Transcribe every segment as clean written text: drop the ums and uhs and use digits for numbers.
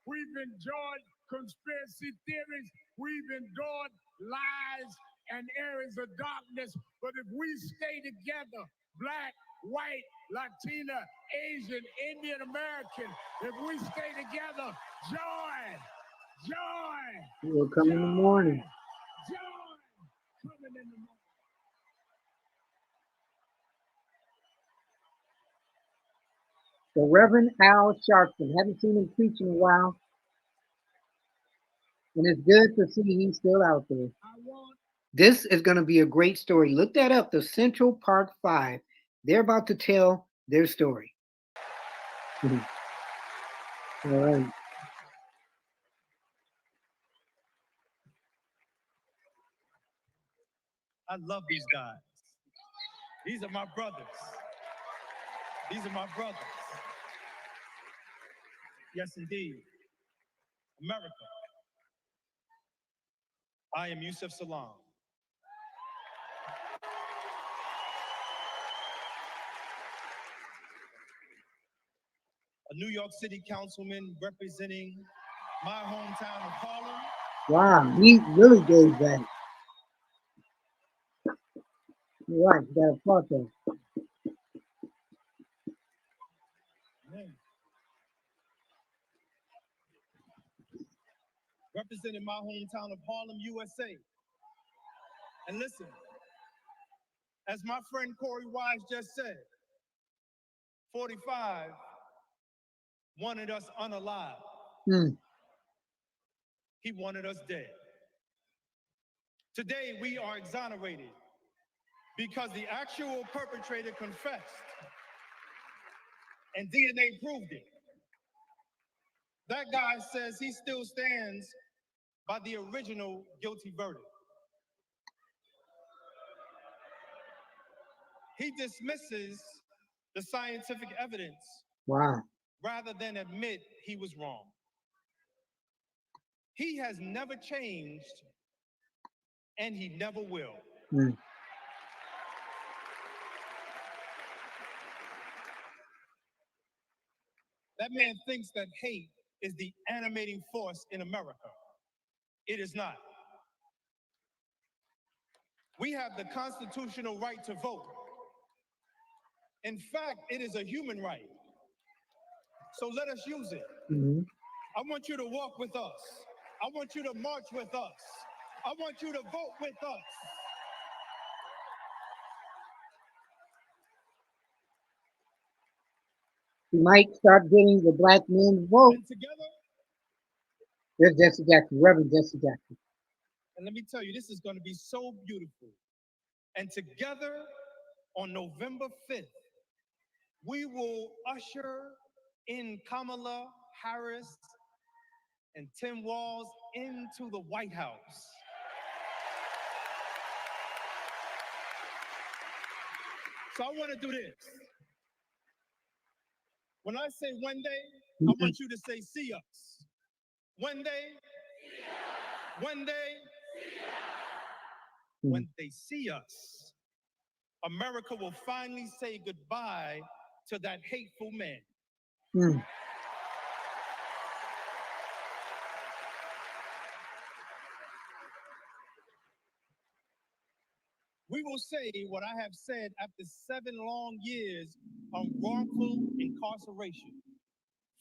We've enjoyed conspiracy theories. We've endured lies and areas of darkness. But if we stay together, black, white, Latina, Asian, Indian American, if we stay together, joy, joy. It will come in the morning. Joy coming in the morning. The Reverend Al Sharpton. Haven't seen him preach in a while. And it's good to see he's still out there. This is going to be a great story. Look that up, the Central Park Five. They're about to tell their story. All right. I love these guys. These are my brothers. These are my brothers. Yes, indeed. America. I am Yusuf Salaam. A New York City councilman representing my hometown of Harlem. Wow, he really gave that. You're right, you got to applaud that. Representing my hometown of Harlem, USA. And listen, as my friend Corey Wise just said, 45 wanted us unalive. He wanted us dead. Today, we are exonerated because the actual perpetrator confessed and DNA proved it. That guy says he still stands by the original guilty verdict. He dismisses the scientific evidence rather than admit he was wrong. He has never changed, and he never will. That man thinks that hate is the animating force in America. It is not. We have the constitutional right to vote. In fact, it is a human right. So let us use it. I want you to walk with us. I want you to march with us. I want you to vote with us. You might start getting the black men vote. And together, there's Jesse Jackson, Reverend Jesse Jackson. And let me tell you, this is going to be so beautiful. And together on November 5th, we will usher in Kamala Harris and Tim Walz into the White House. So I want to do this. When I say one day, I want you to say, see us. One day, one day, when they see us, America will finally say goodbye to that hateful man. We will say what I have said after 7 long years of wrongful incarceration.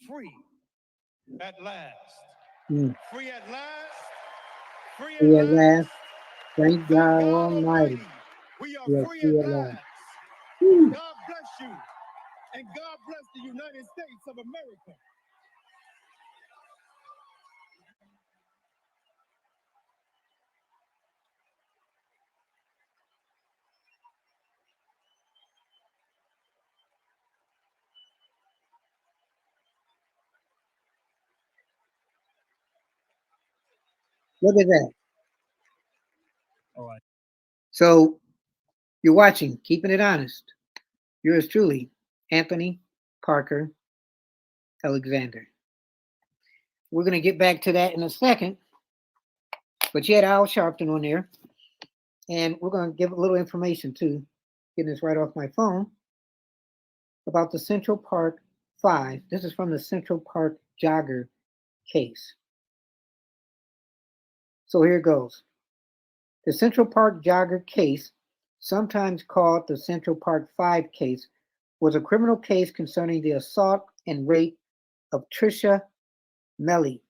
Free at last. Free at last. Free at last. Thank God Almighty. We are free at last. God bless you. And God bless the United States of America. Look at that. All right. So you're watching Keeping It Honest. Yours truly, Anthony Parker Alexander. We're going to get back to that in a second. But you had Al Sharpton on there. And we're going to give a little information too, getting this right off my phone, about the Central Park 5. This is from the Central Park Jogger case. So here it goes. The Central Park jogger case, sometimes called the Central Park 5 case, was a criminal case concerning the assault and rape of Tricia Melly,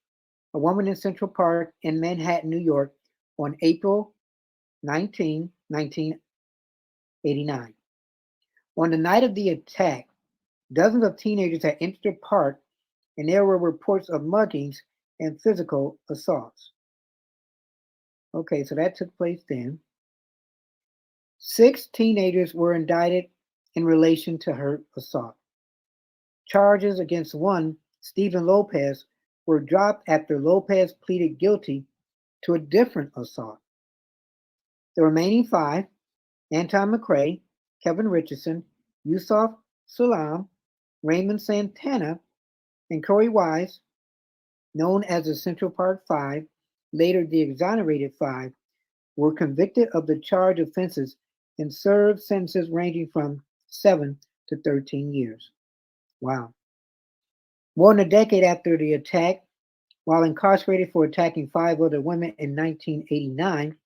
a woman in Central Park in Manhattan, New York, on April 19, 1989. On the night of the attack, dozens of teenagers had entered the park, and there were reports of muggings and physical assaults. Okay, so that took place then. 6 teenagers were indicted in relation to her assault. Charges against one, Stephen Lopez, were dropped after Lopez pleaded guilty to a different assault. The remaining 5, Anton McRae, Kevin Richardson, Yusuf Salam, Raymond Santana, and Corey Wise, known as the Central Park 5, later the Exonerated 5, were convicted of the charged offenses and served sentences ranging from 7 to 13 years. Wow. More than a decade after the attack, while incarcerated for attacking 5 other women in 1989,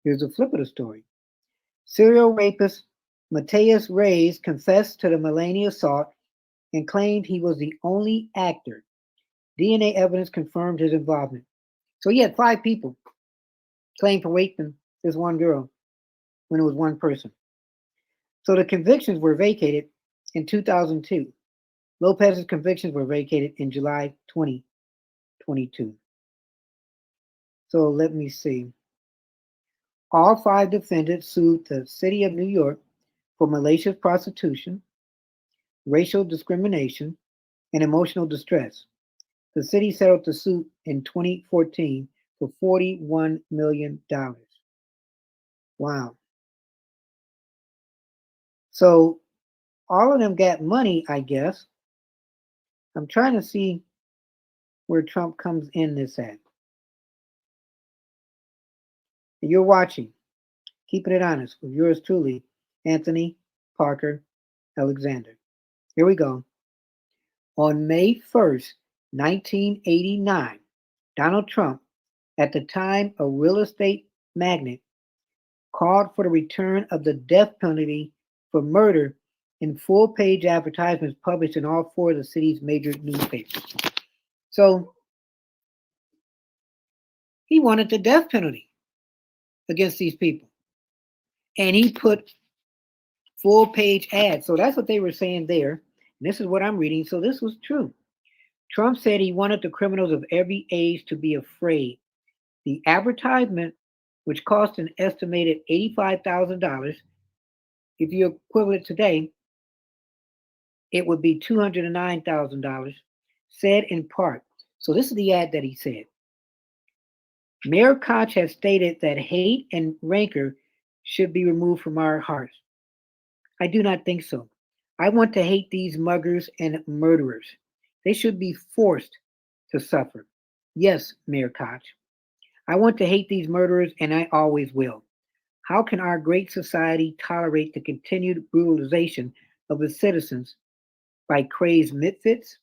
here's a flip of the story. Serial rapist Mateus Reyes confessed to the Melanie assault and claimed he was the only actor. DNA evidence confirmed his involvement. So he had 5 people claim for raping this one girl when it was one person. So the convictions were vacated in 2002. Lopez's convictions were vacated in July 2022. So let me see. All 5 defendants sued the city of New York for malicious prostitution, racial discrimination, and emotional distress. The city settled the suit in 2014 for $41 million. Wow. So all of them got money, I guess. I'm trying to see where Trump comes in this at. And you're watching, Keeping It Honest, with yours truly, Anthony Parker Alexander. Here we go. On May 1st, 1989, Donald Trump, at the time a real estate magnate, called for the return of the death penalty for murder in full-page advertisements published in all 4 of the city's major newspapers. So he wanted the death penalty against these people. And he put full-page ads. So that's what they were saying there. And this is what I'm reading. So this was true. Trump said he wanted the criminals of every age to be afraid. The advertisement, which cost an estimated $85,000, if you equivalent today, it would be $209,000, said in part. So this is the ad that he said. Mayor Koch has stated that hate and rancor should be removed from our hearts. I do not think so. I want to hate these muggers and murderers. They should be forced to suffer. Yes, Mayor Koch. I want to hate these murderers, and I always will. How can our great society tolerate the continued brutalization of its citizens by crazed misfits?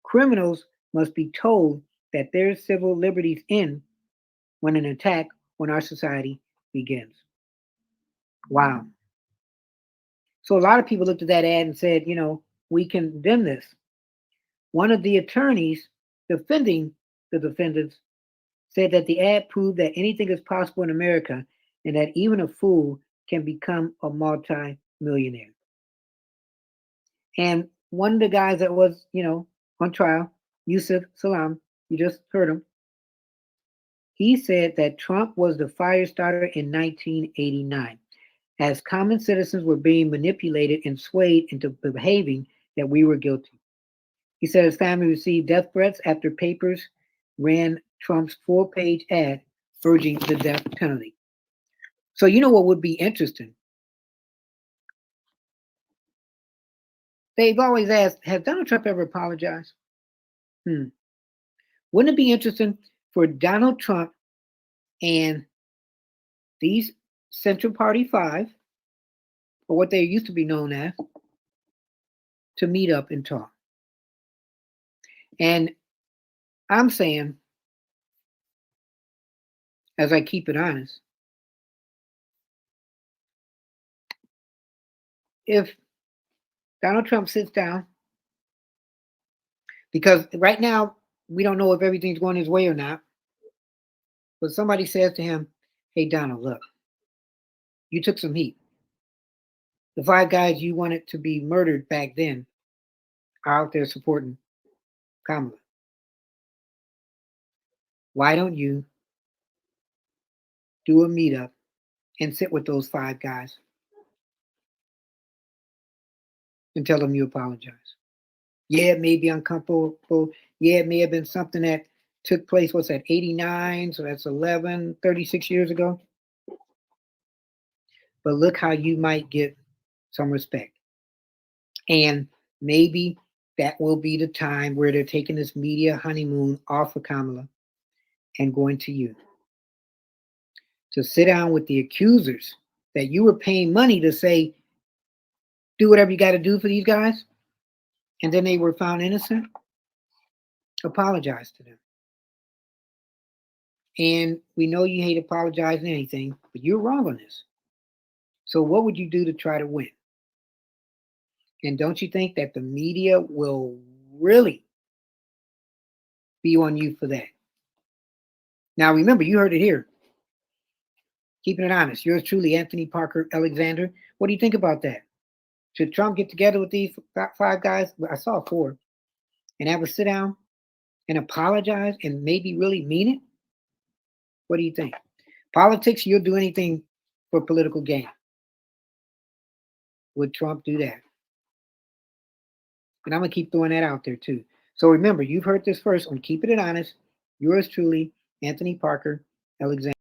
Criminals must be told that their civil liberties end when an attack on our society begins. Wow. So a lot of people looked at that ad and said, we condemn this. One of the attorneys defending the defendants said that the ad proved that anything is possible in America and that even a fool can become a multi-millionaire. And one of the guys that was, on trial, Yusuf Salam, you just heard him, he said that Trump was the fire starter in 1989, as common citizens were being manipulated and swayed into behaving that we were guilty. He said his family received death threats after papers ran Trump's full-page ad urging the death penalty. So you know what would be interesting? They've always asked, has Donald Trump ever apologized? Wouldn't it be interesting for Donald Trump and these Central Party 5, or what they used to be known as, to meet up and talk? And I'm saying, as I keep it honest, if Donald Trump sits down, because right now we don't know if everything's going his way or not, but somebody says to him, hey, Donald, look, you took some heat. The 5 guys you wanted to be murdered back then are out there supporting Kamala. Why don't you do a meetup and sit with those 5 guys and tell them you apologize? Yeah, it may be uncomfortable. Yeah, it may have been something that took place, what's that, 89? So that's 36 years ago. But look how you might get some respect. And maybe that will be the time where they're taking this media honeymoon off of Kamala and going to you to sit down with the accusers that you were paying money to say, do whatever you got to do for these guys. And then they were found innocent. Apologize to them. And we know you hate apologizing anything, but you're wrong on this. So what would you do to try to win? And don't you think that the media will really be on you for that? Now, remember, you heard it here. Keeping it honest. Yours truly, Anthony Parker Alexander. What do you think about that? Should Trump get together with these 5 guys? I saw 4. And have a sit down and apologize and maybe really mean it? What do you think? Politics, you'll do anything for political gain. Would Trump do that? And I'm going to keep throwing that out there too. So remember, you've heard this first on Keeping It Honest. Yours truly, Anthony Parker Alexander.